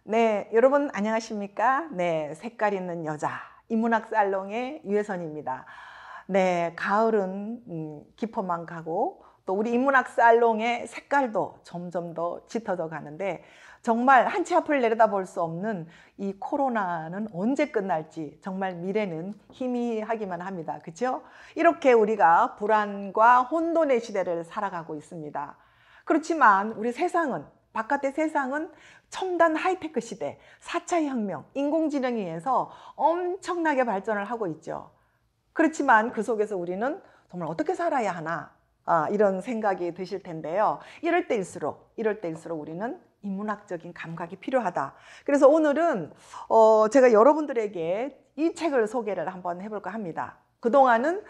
네, 여러분 안녕하십니까? 네, 색깔 있는 여자 인문학 살롱의 유혜선입니다. 네, 가을은 깊어만 가고 또 우리 인문학 살롱의 색깔도 점점 더 짙어져 가는데 정말 한 치 앞을 내려다볼 수 없는 이 코로나는 언제 끝날지 정말 미래는 희미하기만 합니다. 그렇죠? 이렇게 우리가 불안과 혼돈의 시대를 살아가고 있습니다. 그렇지만 우리 세상은 바깥의 세상은 첨단 하이테크 시대, 4차 혁명, 인공지능에 의해서 엄청나게 발전을 하고 있죠. 그렇지만 그 속에서 우리는 정말 어떻게 살아야 하나 이런 생각이 드실 텐데요. 이럴 때일수록 우리는 인문학적인 감각이 필요하다. 그래서 오늘은 제가 여러분들에게 이 책을 소개를 한번 해볼까 합니다. 그동안은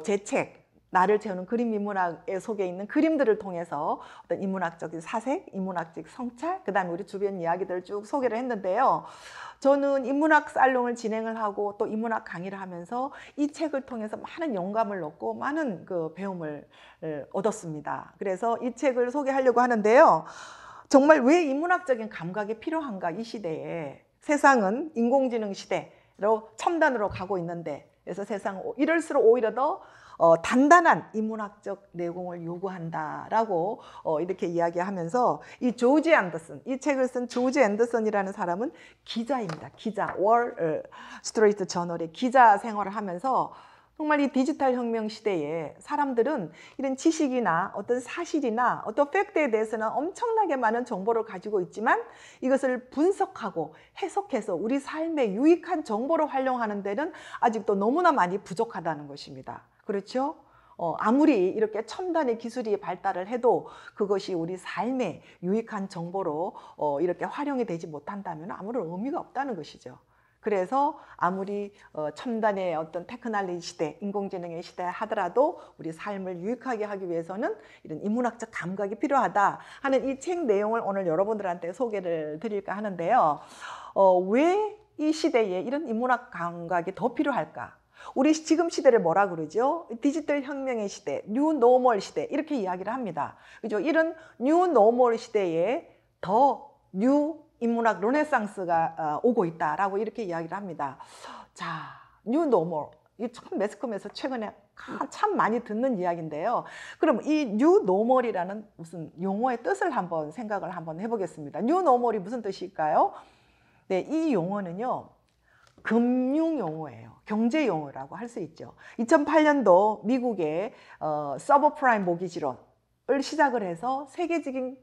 제 책, 나를 채우는 그림 인문학의 속에 있는 그림들을 통해서 어떤 인문학적인 사색, 인문학적 성찰, 그 다음에 우리 주변 이야기들을 쭉 소개를 했는데요. 저는 인문학 살롱을 진행을 하고 또 인문학 강의를 하면서 이 책을 통해서 많은 영감을 얻고 많은 그 배움을 얻었습니다. 그래서 이 책을 소개하려고 하는데요. 정말 왜 인문학적인 감각이 필요한가, 이 시대에. 세상은 인공지능 시대로 첨단으로 가고 있는데, 그래서 세상 이럴수록 오히려 더 단단한 인문학적 내공을 요구한다라고 이렇게 이야기하면서 이 조지 앤더슨, 이 책을 쓴 조지 앤더슨이라는 사람은 기자입니다. 기자, 월 스트리트 저널의 기자 생활을 하면서 정말 이 디지털 혁명 시대에 사람들은 이런 지식이나 어떤 사실이나 어떤 팩트에 대해서는 엄청나게 많은 정보를 가지고 있지만 이것을 분석하고 해석해서 우리 삶에 유익한 정보로 활용하는 데는 아직도 너무나 많이 부족하다는 것입니다. 그렇죠? 아무리 이렇게 첨단의 기술이 발달을 해도 그것이 우리 삶에 유익한 정보로 이렇게 활용이 되지 못한다면 아무런 의미가 없다는 것이죠. 그래서 아무리 첨단의 어떤 테크놀로지 시대, 인공지능의 시대 하더라도 우리 삶을 유익하게 하기 위해서는 이런 인문학적 감각이 필요하다 하는 이 책 내용을 오늘 여러분들한테 소개를 드릴까 하는데요. 왜 이 시대에 이런 인문학 감각이 더 필요할까? 우리 지금 시대를 뭐라 그러죠? 디지털 혁명의 시대, 뉴 노멀 시대 이렇게 이야기를 합니다. 그죠? 이런 뉴 노멀 시대에 더 뉴 인문학 르네상스가 오고 있다라고 이렇게 이야기를 합니다. 자, 뉴 노멀. 이 참 매스컴에서 최근에 참 많이 듣는 이야기인데요. 그럼 이 뉴 노멀이라는 무슨 용어의 뜻을 한번 생각을 한번 해보겠습니다. 뉴 노멀이 무슨 뜻일까요? 네, 이 용어는요. 금융 용어예요. 경제 용어라고 할 수 있죠. 2008년도 미국의 서브프라임 모기지론을 시작을 해서 세계적인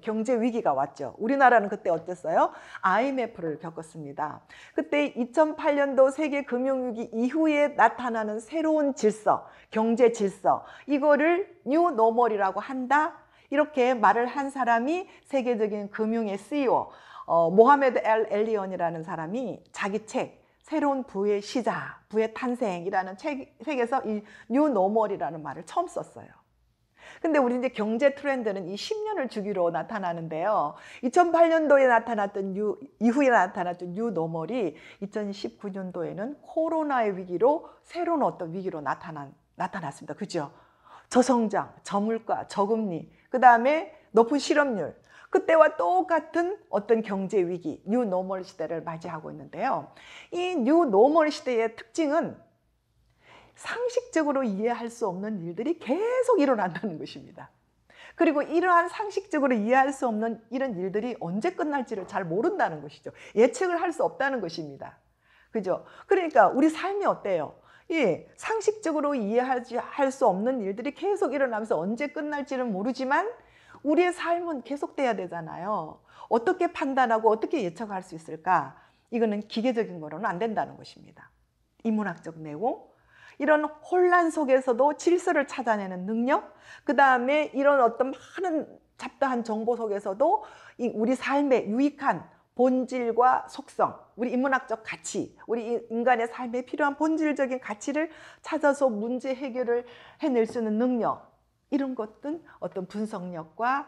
경제 위기가 왔죠. 우리나라는 그때 어땠어요? IMF를 겪었습니다. 그때 2008년도 세계 금융위기 이후에 나타나는 새로운 질서, 경제 질서, 이거를 뉴 노멀이라고 한다. 이렇게 말을 한 사람이 세계적인 금융의 CEO 모하메드 엘리언이라는 사람이 자기 책 새로운 부의 시작, 부의 탄생이라는 책에서 이 뉴 노멀이라는 말을 처음 썼어요. 근데 우리 이제 경제 트렌드는 이 10년을 주기로 나타나는데요. 2008년도에 나타났던 이후에 나타났던 뉴 노멀이 2019년도에는 코로나의 위기로 새로운 어떤 위기로 나타났습니다. 그죠? 저성장, 저물가, 저금리, 그 다음에 높은 실업률. 그때와 똑같은 어떤 경제 위기, 뉴 노멀 시대를 맞이하고 있는데요. 이 뉴 노멀 시대의 특징은 상식적으로 이해할 수 없는 일들이 계속 일어난다는 것입니다. 그리고 이러한 상식적으로 이해할 수 없는 이런 일들이 언제 끝날지를 잘 모른다는 것이죠. 예측을 할 수 없다는 것입니다. 그죠? 그러니까 우리 삶이 어때요? 예, 상식적으로 이해할 수 없는 일들이 계속 일어나면서 언제 끝날지는 모르지만 우리의 삶은 계속돼야 되잖아요. 어떻게 판단하고 어떻게 예측할 수 있을까? 이거는 기계적인 거로는 안 된다는 것입니다. 인문학적 내용, 이런 혼란 속에서도 질서를 찾아내는 능력, 그 다음에 이런 어떤 많은 잡다한 정보 속에서도 우리 삶에 유익한 본질과 속성, 우리 인문학적 가치, 우리 인간의 삶에 필요한 본질적인 가치를 찾아서 문제 해결을 해낼 수 있는 능력, 이런 것은 어떤 분석력과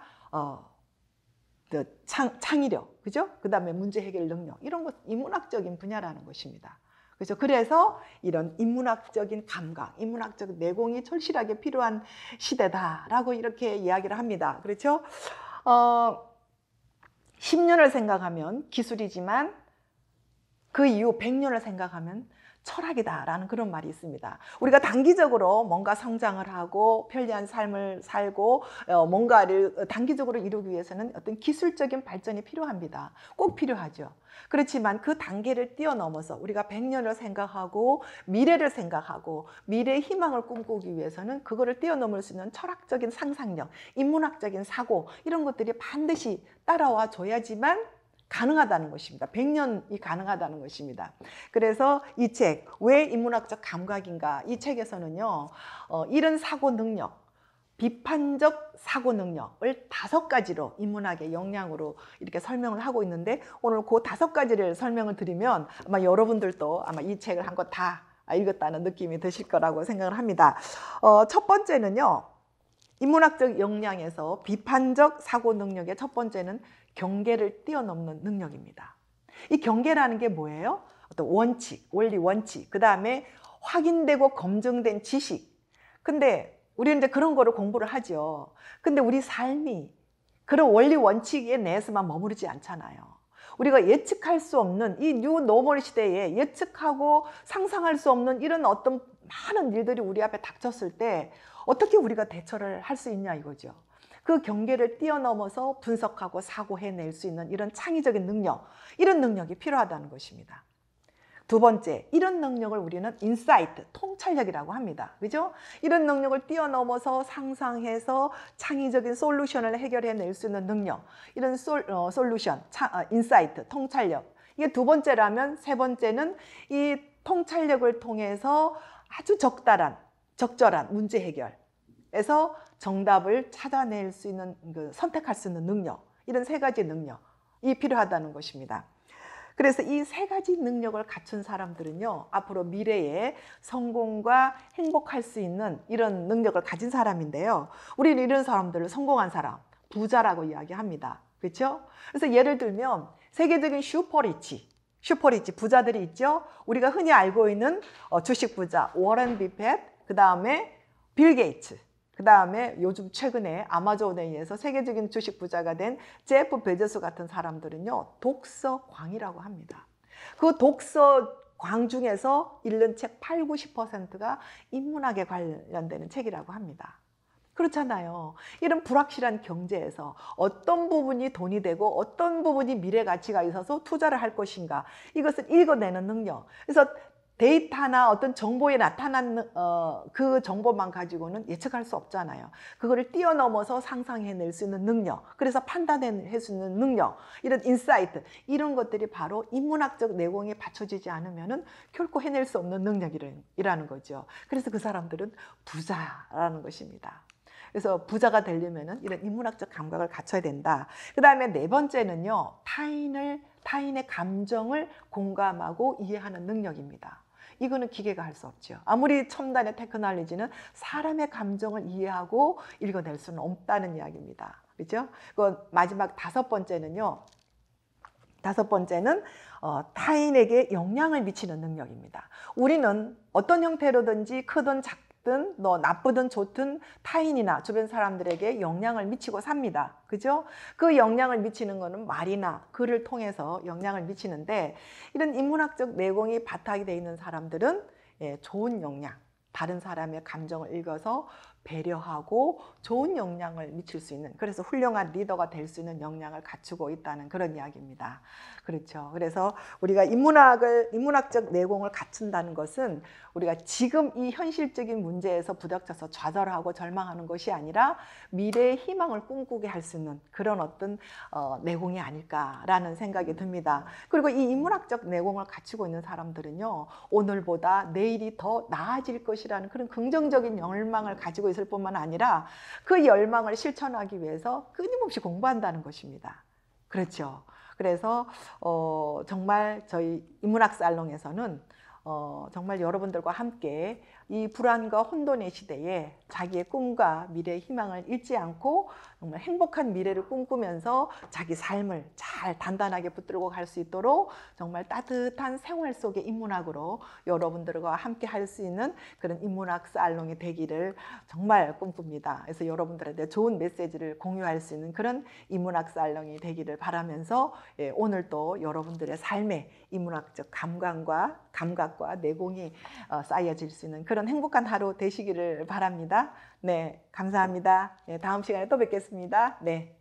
창의력, 그죠? 그 다음에 문제 해결 능력, 이런 것 인문학적인 분야라는 것입니다. 그래서 이런 인문학적인 감각, 인문학적 내공이 절실하게 필요한 시대다라고 이렇게 이야기를 합니다. 그렇죠? 10년을 생각하면 기술이지만 그 이후 100년을 생각하면 철학이다라는 그런 말이 있습니다. 우리가 단기적으로 뭔가 성장을 하고 편리한 삶을 살고 뭔가를 단기적으로 이루기 위해서는 어떤 기술적인 발전이 필요합니다. 꼭 필요하죠. 그렇지만 그 단계를 뛰어넘어서 우리가 100년을 생각하고 미래를 생각하고 미래의 희망을 꿈꾸기 위해서는 그거를 뛰어넘을 수 있는 철학적인 상상력, 인문학적인 사고 이런 것들이 반드시 따라와 줘야지만 가능하다는 것입니다. 100년이 가능하다는 것입니다. 그래서 이 책, 왜 인문학적 감각인가? 이 책에서는요, 이런 사고 능력, 비판적 사고 능력을 5가지로 인문학의 역량으로 이렇게 설명을 하고 있는데 오늘 그 5가지를 설명을 드리면 아마 여러분들도 아마 이 책을 한권 다 읽었다는 느낌이 드실 거라고 생각을 합니다. 첫 번째는요, 인문학적 역량에서 비판적 사고 능력의 첫 번째는 경계를 뛰어넘는 능력입니다. 이 경계라는 게 뭐예요? 어떤 원칙, 원리 원칙, 그 다음에 확인되고 검증된 지식. 근데 우리는 이제 그런 거를 공부를 하죠. 근데 우리 삶이 그런 원리 원칙에 내에서만 머무르지 않잖아요. 우리가 예측할 수 없는 이 뉴 노멀 시대에 예측하고 상상할 수 없는 이런 어떤 많은 일들이 우리 앞에 닥쳤을 때 어떻게 우리가 대처를 할 수 있냐 이거죠. 그 경계를 뛰어넘어서 분석하고 사고해낼 수 있는 이런 창의적인 능력, 이런 능력이 필요하다는 것입니다. 두 번째, 이런 능력을 우리는 인사이트, 통찰력이라고 합니다. 그죠? 이런 능력을 뛰어넘어서 상상해서 창의적인 솔루션을 해결해낼 수 있는 능력, 이런 솔루션, 인사이트, 통찰력. 이게 두 번째라면 세 번째는 이 통찰력을 통해서 아주 적절한 문제 해결에서 정답을 찾아낼 수 있는, 선택할 수 있는 능력, 이런 3가지 능력이 필요하다는 것입니다. 그래서 이 3가지 능력을 갖춘 사람들은요, 앞으로 미래에 성공과 행복할 수 있는 이런 능력을 가진 사람인데요. 우리는 이런 사람들을 성공한 사람, 부자라고 이야기합니다. 그렇죠? 그래서 예를 들면 세계적인 슈퍼리치 부자들이 있죠. 우리가 흔히 알고 있는 주식 부자 워런 비펫, 그 다음에 빌 게이츠, 그 다음에 요즘 최근에 아마존에 의해서 세계적인 주식 부자가 된 제프 베조스 같은 사람들은요, 독서광이라고 합니다. 그 독서광 중에서 읽는 책 80~90%가 인문학에 관련되는 책이라고 합니다. 그렇잖아요. 이런 불확실한 경제에서 어떤 부분이 돈이 되고 어떤 부분이 미래 가치가 있어서 투자를 할 것인가, 이것을 읽어내는 능력. 그래서 데이터나 어떤 정보에 나타난 그 정보만 가지고는 예측할 수 없잖아요. 그거를 뛰어넘어서 상상해낼 수 있는 능력, 그래서 판단해낼 수 있는 능력, 이런 인사이트, 이런 것들이 바로 인문학적 내공에 받쳐지지 않으면 결코 해낼 수 없는 능력이라는 거죠. 그래서 그 사람들은 부자라는 것입니다. 그래서 부자가 되려면 이런 인문학적 감각을 갖춰야 된다. 그 다음에 4번째는요, 타인의 감정을 공감하고 이해하는 능력입니다. 이거는 기계가 할 수 없죠. 아무리 첨단의 테크놀로지는 사람의 감정을 이해하고 읽어낼 수는 없다는 이야기입니다. 그렇죠? 그 마지막 5번째는요. 5번째는 타인에게 영향을 미치는 능력입니다. 우리는 어떤 형태로든지 크든 작든 나쁘든 좋든 타인이나 주변 사람들에게 영향을 미치고 삽니다. 그죠? 그 영향을 미치는 거는 말이나 글을 통해서 영향을 미치는데, 이런 인문학적 내공이 바탕이 되어 있는 사람들은 좋은 영향, 다른 사람의 감정을 읽어서 배려하고 좋은 영향을 미칠 수 있는, 그래서 훌륭한 리더가 될 수 있는 역량을 갖추고 있다는 그런 이야기입니다. 그렇죠. 그래서 우리가 인문학적 내공을 갖춘다는 것은 우리가 지금 이 현실적인 문제에서 부닥쳐서 좌절하고 절망하는 것이 아니라 미래의 희망을 꿈꾸게 할 수 있는 그런 어떤 내공이 아닐까라는 생각이 듭니다. 그리고 이 인문학적 내공을 갖추고 있는 사람들은요, 오늘보다 내일이 더 나아질 것이라는 그런 긍정적인 열망을 가지고 있을 뿐만 아니라 그 열망을 실천하기 위해서 끊임없이 공부한다는 것입니다. 그렇죠. 그래서 정말 저희 인문학 살롱에서는 정말 여러분들과 함께 이 불안과 혼돈의 시대에 자기의 꿈과 미래의 희망을 잃지 않고 정말 행복한 미래를 꿈꾸면서 자기 삶을 잘 단단하게 붙들고 갈 수 있도록 정말 따뜻한 생활 속의 인문학으로 여러분들과 함께 할 수 있는 그런 인문학 살롱이 되기를 정말 꿈꿉니다. 그래서 여러분들한테 좋은 메시지를 공유할 수 있는 그런 인문학 살롱이 되기를 바라면서 오늘 또 여러분들의 삶에 인문학적 감각과 내공이 쌓여질 수 있는 그런 행복한 하루 되시기를 바랍니다. 네, 감사합니다. 네, 다음 시간에 또 뵙겠습니다. 네.